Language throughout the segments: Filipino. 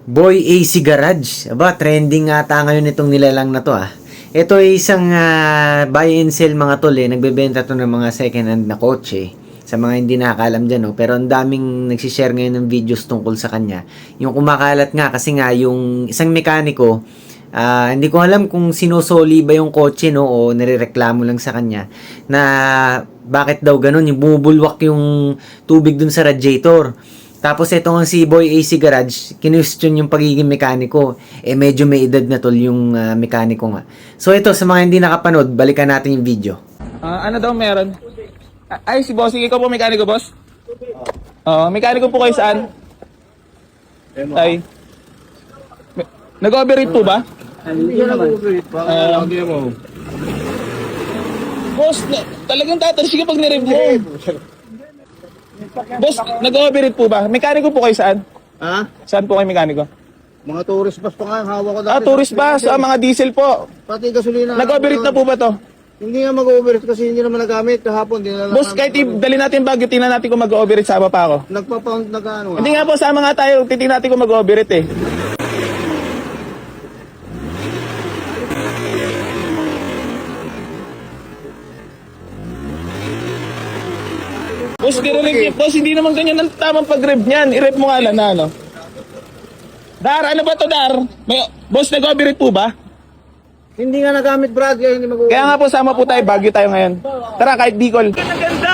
Boy AC Garage. Aba, trending ata ngayon itong nilalang na to ah. Ito ay isang buy and sell mga tol eh. Nagbebenta to ng mga second hand na kotse. Sa mga hindi nakakalam dyan, no? Pero ang daming nagsishare ngayon ng videos tungkol sa kanya. Yung kumakalat nga kasi nga yung isang mekaniko, hindi ko alam kung sinosoli ba yung kotse, no, o nirereklamo lang sa kanya na bakit daw ganun, yung bumubulwak yung tubig dun sa radiator. Tapos ito nga si Boy AC Garage, kinwestiyon yung pagiging mekaniko. Medyo may edad na tol yung mekaniko nga. So ito, sa mga hindi nakapanood, balikan natin yung video. Ano daw meron? Ay, si Bossing, ikaw po mekaniko, boss? Oo, mekaniko po kayo saan? Ay. Nag-overheat po ba? Hindi ka nag-overheat pa. Lagi mo. Boss, talagang tatalsik ka pag nirib mo. Boss, nag-overheat po ba? Mekaniko po kayo saan? Ha? Saan po kayo mekaniko? Mga tourist bus pa nga ang hawak ko dati. Tourist bus, mga diesel po. Pati gasolina. Nag-overheat na po ba to? Hindi nga mag-overheat kasi hindi naman nagamit. Kahapon, hindi na lang. Boss, kahit dali natin bagyo, tingnan natin kung mag-overheat, sama pa ako. Nagpa-pound na gaano. Hindi nga po, sama nga tayo, titingnan natin kung mag-overheat eh. Boss, boss, hindi naman ganyan ang tamang pag-rev niyan. I-rev mo nga lang na, ano? Dar, ano ba to, Dar? Boss, nag-overheat po ba? Hindi nga nagamit, Brad. Kaya hindi mag-overheat. Kaya nga po, sama po tayo, bagyo tayo ngayon. Tara, kahit Bicol. Ang ganda!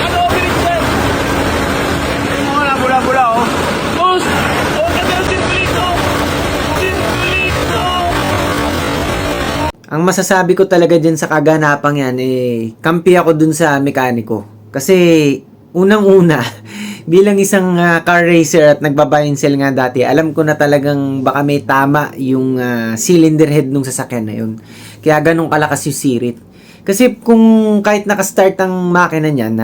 Ano-overheat yan? Mga bula-bula, oh. Boss, ganda yung sirkulito! Sirkulito! Ang masasabi ko talaga dyan sa kaganapang yan, kampi ako dun sa mekaniko. Kasi, unang-una, bilang isang car racer at nagbabuy and sell nga dati, alam ko na talagang baka may tama yung cylinder head nung sasakyan na yun. Kaya ganun kalakas yung sirit. Kasi kung kahit nakastart ang makina niyan,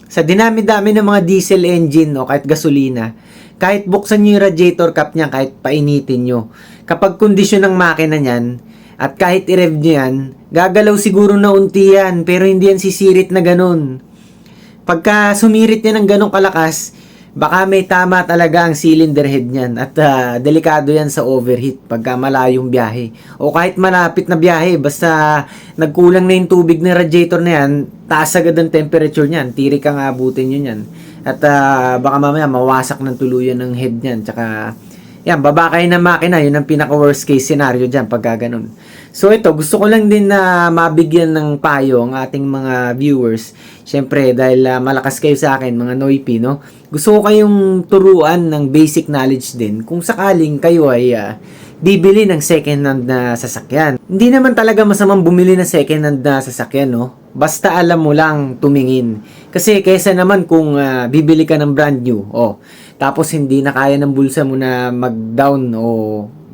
sa dinami-dami ng mga diesel engine o kahit gasolina, kahit buksan nyo yung radiator cap niya, kahit painitin nyo, kapag kondisyon ng makina niyan, at kahit i-rev nyo yan, gagalaw siguro na unti yan, pero hindi yan sisirit na ganun. Pagka sumirit niya ng ganong kalakas, baka may tama talaga ang cylinder head niyan. At delikado yan sa overheat pagka malayong biyahe. O kahit malapit na biyahe, basta nagkulang na yung tubig ng radiator na yan, taas agad ang temperature niyan. Tirik ang abutin nyo yan. At baka mamaya mawasak ng tuluyan ng head niyan. Tsaka, yan, babakay ng makina. Yun ang pinaka worst case scenario dyan pagka ganun. So ito, gusto ko lang din na mabigyan ng payo ang ating mga viewers. Siyempre, dahil malakas kayo sa akin, mga Noipy, no? Gusto ko kayong turuan ng basic knowledge din kung sakaling kayo ay bibili ng second hand na sasakyan. Hindi naman talaga masamang bumili ng second hand na sasakyan, no? Basta alam mo lang tumingin. Kasi kaysa naman kung bibili ka ng brand new, tapos hindi na kaya ng bulsa mo na mag-down o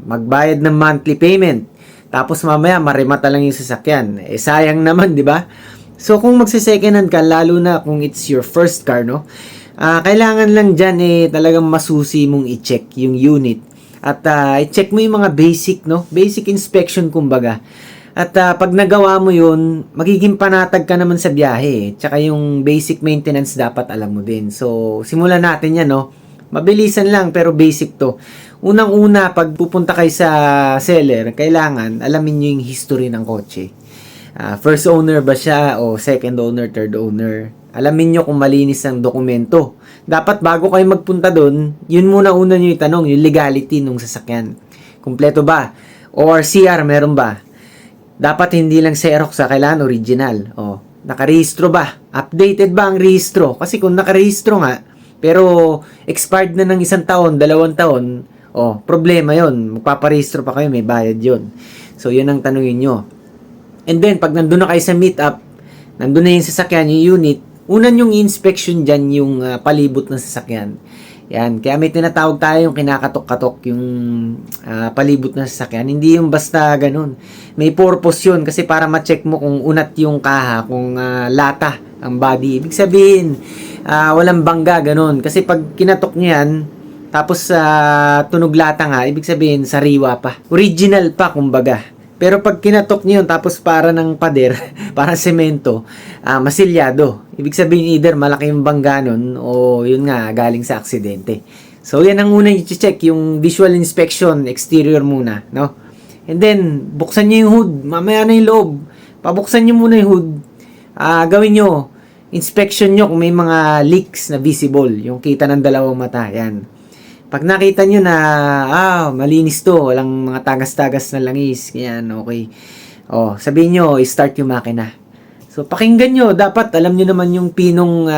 magbayad ng monthly payment. Tapos mamaya marimata lang yung sasakyan. Sayang naman, di ba? So kung magse-second hand ka, lalo na kung it's your first car, no? Kailangan lang dyan talagang masusi mong i-check yung unit. At i-check mo yung mga basic, no? Basic inspection kumbaga. At pag nagawa mo yun, magiging panatag ka naman sa biyahe. Tsaka yung basic maintenance dapat alam mo din. So simulan natin yan, no? Mabilisan lang pero basic to. Unang-una, pag pupunta kayo sa seller, kailangan alamin nyo yung history ng kotse. First owner ba siya o second owner, third owner. Alamin nyo kung malinis ang dokumento. Dapat bago kayo magpunta doon, yun muna una nyo itanong, yung legality ng sasakyan. Kumpleto ba? Or CR meron ba? Dapat hindi lang Xerox, kailangan original. Nakarehistro ba? Updated ba ang rehistro? Kasi kung nakarehistro nga, pero expired na ng 1 taon, 2 taon, problema yon. Magpaparehistro pa kayo, may bayad yon. So, yun ang tanungin nyo. And then, pag nandun na kayo sa meet-up, nandun na yung sasakyan, yung unit, unan yung inspection dyan yung palibot ng sasakyan. Yan. Kaya may tinatawag tayo yung kinakatok-katok, yung palibot ng sasakyan. Hindi yung basta ganun. May purpose yun kasi para ma-check mo kung unat yung kaha, kung lata ang body. Ibig sabihin, walang bangga, ganun. Kasi pag kinatok nyo yan, tapos tunog lata nga, ibig sabihin sariwa pa. Original pa, kumbaga. Pero pag kinatok nyo yun, tapos para ng pader, para semento, masilyado. Ibig sabihin either malaki yung bangga nun, o yun nga, galing sa aksidente. So, yan ang una i-check, yung visual inspection, exterior muna, no? And then, buksan nyo yung hood, mamaya na yung loob. Pabuksan nyo muna yung hood. Gawin nyo, inspection nyo kung may mga leaks na visible, yung kita ng dalawang mata, yan. Pag nakita nyo na, malinis to, walang mga tagas-tagas na langis, yan, okay. Sabihin nyo, start yung makina. So, pakinggan nyo, dapat alam nyo naman yung pinong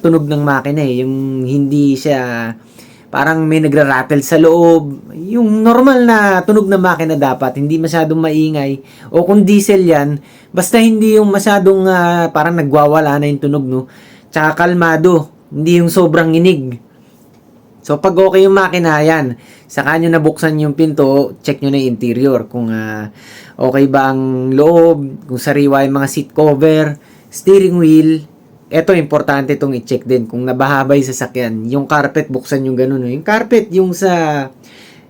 tunog ng makina yung hindi siya, parang may nagra-rattle sa loob. Yung normal na tunog ng makina dapat, hindi masyadong maingay. O kung diesel yan, basta hindi yung masyadong parang nagwawala na yung tunog, no? Tsaka kalmado, hindi yung sobrang inig. So, pag okay yung makina, yan, saka nyo nabuksan yung pinto, check nyo na yung interior. Kung okay ba ang loob, kung sariwa yung mga seat cover, steering wheel. Ito, importante itong i-check din. Kung nabahabay sa sakyan, yung carpet, buksan yung ganun. Yung carpet, yung sa,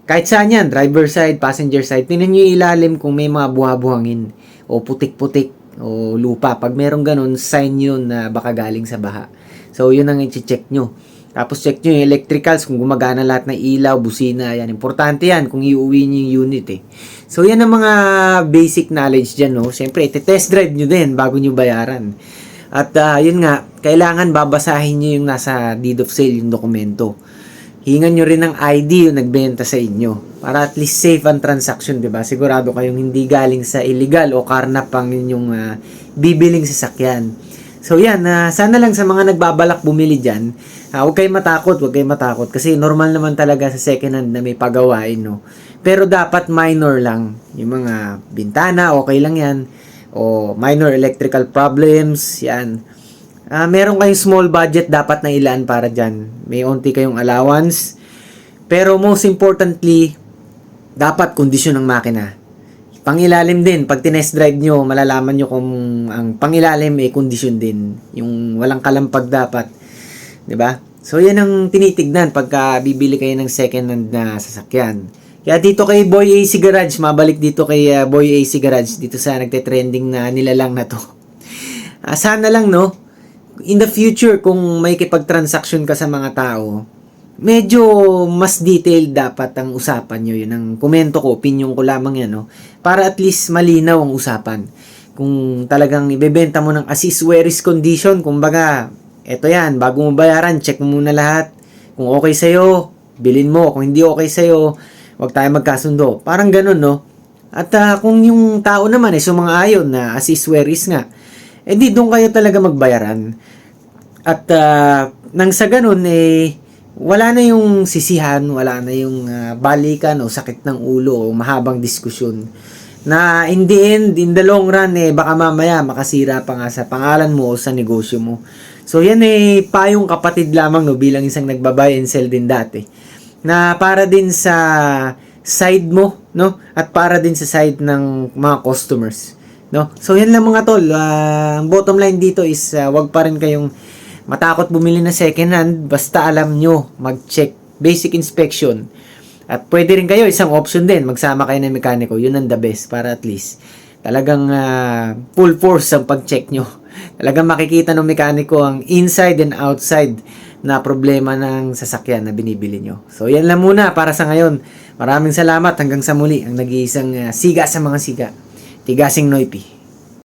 kahit saan yan, driver side, passenger side, tingnan nyo yung ilalim kung may mga buha-buhangin, o putik-putik, o lupa. Pag merong ganun, sign yun na baka galing sa baha. So, yun ang i-check nyo. Tapos check nyo yung electricals, kung gumagana lahat ng ilaw, busina, yan. Importante yan kung iuwi nyo yung unit eh. So yan ang mga basic knowledge dyan, no? Siyempre, test drive nyo din bago nyo bayaran. At yun nga, kailangan babasahin nyo yung nasa deed of sale, yung dokumento. Hingan nyo rin ng ID yung nagbenta sa inyo. Para at least safe ang transaction, di ba? Sigurado kayong hindi galing sa illegal o karnap ang inyong bibiling sasakyan. So yan, sana lang sa mga nagbabalak bumili dyan, huwag kayong matakot, kasi normal naman talaga sa second hand na may pagawain, no? Pero dapat minor lang, yung mga bintana, okay lang yan, o minor electrical problems, yan. Meron kayong small budget dapat na ilaan para dyan, may onti kayong allowance, pero most importantly, dapat kondisyon ng makina. Pangilalim din, pag tinest drive nyo, malalaman nyo kung ang pangilalim ay kondisyon din. Yung walang kalampag dapat. 'Di ba? So, yan ang tinitignan pagka bibili kayo ng second hand na sasakyan. Kaya dito kay Boy AC Garage, mabalik dito kay Boy AC Garage, dito sa nagte-trending na nilalang na to. Sana lang, no? In the future, kung may kipag-transaction ka sa mga tao, medyo mas detailed dapat ang usapan nyo. Yun ang komento ko, opinion ko lamang yan, no? Para at least malinaw ang usapan. Kung talagang ibebenta mo ng as is where is condition, kumbaga, eto yan, bago mo bayaran, check mo muna lahat. Kung okay sa'yo, bilhin mo. Kung hindi okay sa'yo, wag tayo magkasundo. Parang ganun, no? At kung yung tao naman ay sumang-ayon na as is where is nga, di doon kayo talaga magbayaran. At nang sa ganun, wala na yung sisihan, wala na yung balikan o sakit ng ulo o mahabang diskusyon. Na in the end, in the long run, baka mamaya makasira pa nga sa pangalan mo o sa negosyo mo. So yan payong kapatid lamang, no, bilang isang nagbabuy and sell din dati. Na para din sa side mo, no? At para din sa side ng mga customers, no? So yan lang mga tol. Ang bottom line dito is wag pa rin kayong matakot bumili ng second hand, basta alam nyo, mag-check, basic inspection. At pwede rin kayo, isang option din, magsama kayo ng mekaniko, yun ang the best, para at least talagang full force ang pag-check nyo. Talagang makikita ng mekaniko ang inside and outside na problema ng sasakyan na binibili nyo. So yan lang muna para sa ngayon. Maraming salamat, hanggang sa muli, ang nag-iisang siga sa mga siga, Tigasing Noipi.